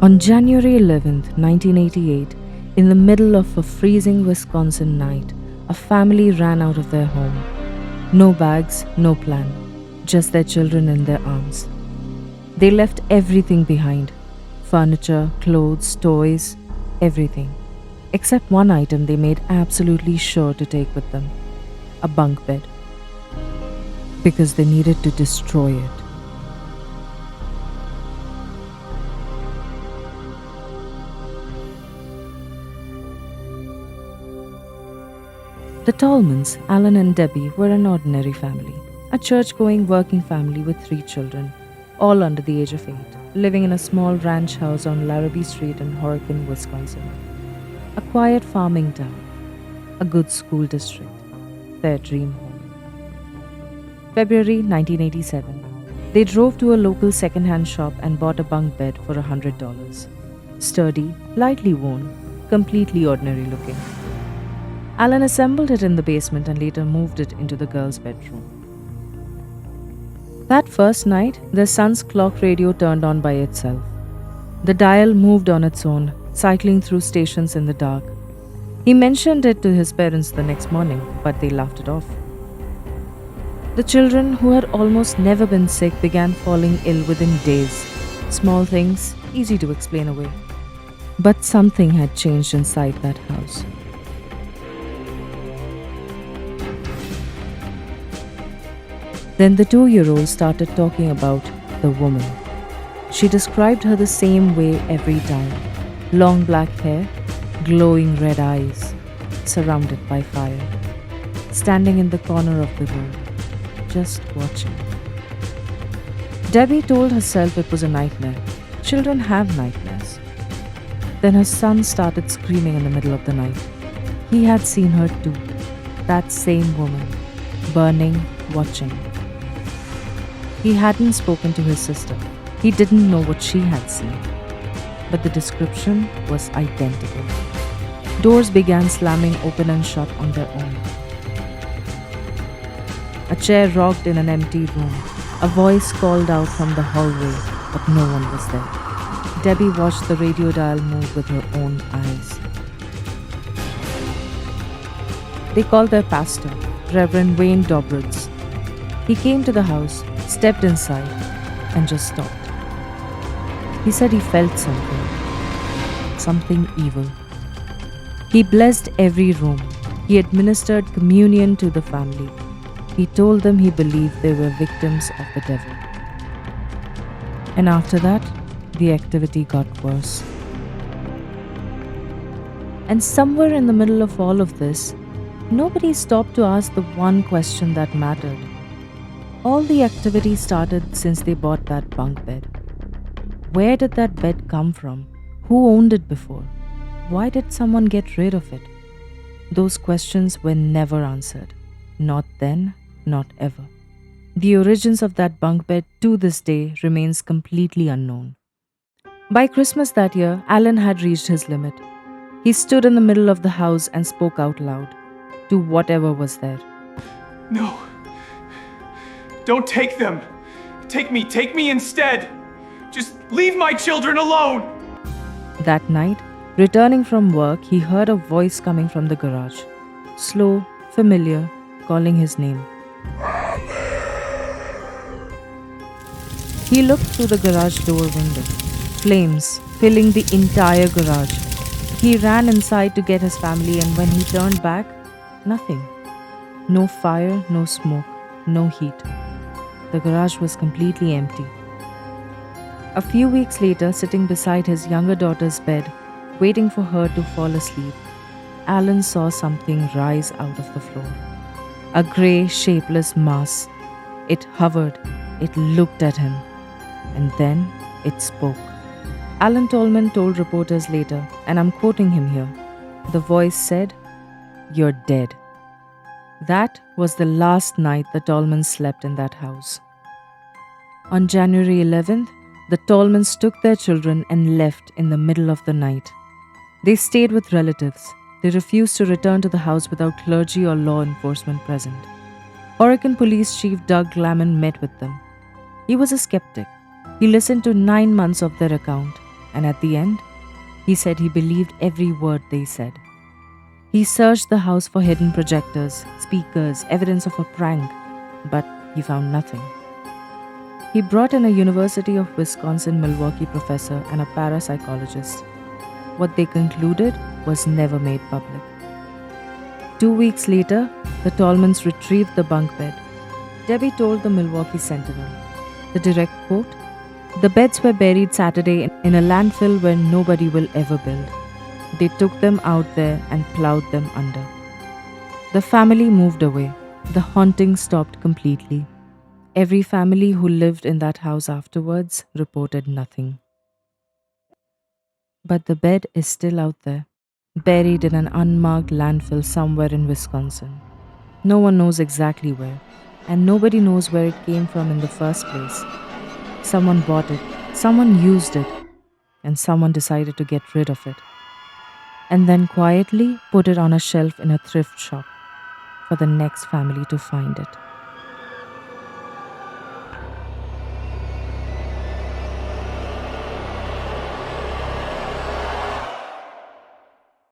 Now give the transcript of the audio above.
On January 11th, 1988, in the middle of a freezing Wisconsin night, a family ran out of their home. No bags, no plan, just their children in their arms. They left everything behind: furniture, clothes, toys, everything. Except one item they made absolutely sure to take with them: a bunk bed. Because they needed to destroy it. The Tallmans, Alan and Debbie, were an ordinary family, a church-going working family with 3 children, all under the age of 8, living in a small ranch house on Larrabee Street in Horicon, Wisconsin. A quiet farming town, a good school district, their dream home. February 1987. They drove to a local secondhand shop and bought a bunk bed for $100. Sturdy, lightly worn, completely ordinary looking. Alan assembled it in the basement and later moved it into the girls' bedroom. That first night, their son's clock radio turned on by itself. The dial moved on its own, cycling through stations in the dark. He mentioned it to his parents the next morning, but they laughed it off. The children, who had almost never been sick, began falling ill within days. Small things, easy to explain away. But something had changed inside that house. Then the 2-year-old started talking about the woman. She described her the same way every time. Long black hair, glowing red eyes, surrounded by fire. Standing in the corner of the room, just watching. Debbie told herself it was a nightmare. Children have nightmares. Then her son started screaming in the middle of the night. He had seen her too. That same woman, burning, watching. He hadn't spoken to his sister. He didn't know what she had seen. But the description was identical. Doors began slamming open and shut on their own. A chair rocked in an empty room. A voice called out from the hallway, but no one was there. Debbie watched the radio dial move with her own eyes. They called their pastor, Reverend Wayne Dobrutz. He came to the house, stepped inside, and just stopped. He said he felt something evil. He blessed every room. He administered communion to the family. He told them he believed they were victims of the devil. And after that, the activity got worse. And somewhere in the middle of all of this, nobody stopped to ask the one question that mattered. All the activity started since they bought that bunk bed. Where did that bed come from? Who owned it before? Why did someone get rid of it? Those questions were never answered. Not then, not ever. The origins of that bunk bed to this day remains completely unknown. By Christmas that year, Alan had reached his limit. He stood in the middle of the house and spoke out loud to whatever was there. No. Don't take them. Take me instead. Just leave my children alone. That night, returning from work, he heard a voice coming from the garage. Slow, familiar, calling his name. He looked through the garage door window. Flames filling the entire garage. He ran inside to get his family, and when he turned back, nothing. No fire, no smoke, no heat. The garage was completely empty. A few weeks later, sitting beside his younger daughter's bed, waiting for her to fall asleep, Alan saw something rise out of the floor. A grey, shapeless mass. It hovered, it looked at him, and then it spoke. Alan Tallman told reporters later, and I'm quoting him here, the voice said, "You're dead." That was the last night the Tallmans slept in that house. On January 11th, the Tallmans took their children and left in the middle of the night. They stayed with relatives. They refused to return to the house without clergy or law enforcement present. Horicon Police Chief Doug Glaman met with them. He was a skeptic. He listened to 9 months of their account and at the end, he said he believed every word they said. He searched the house for hidden projectors, speakers, evidence of a prank, but he found nothing. He brought in a University of Wisconsin Milwaukee professor and a parapsychologist. What they concluded was never made public. 2 weeks later, the Tallmans retrieved the bunk bed. Debbie told the Milwaukee Sentinel, the direct quote, "The beds were buried Saturday in a landfill where nobody will ever build. They took them out there and plowed them under." The family moved away. The haunting stopped completely. Every family who lived in that house afterwards reported nothing. But the bed is still out there, buried in an unmarked landfill somewhere in Wisconsin. No one knows exactly where, and nobody knows where it came from in the first place. Someone bought it, someone used it, and someone decided to get rid of it, and then quietly put it on a shelf in a thrift shop for the next family to find it.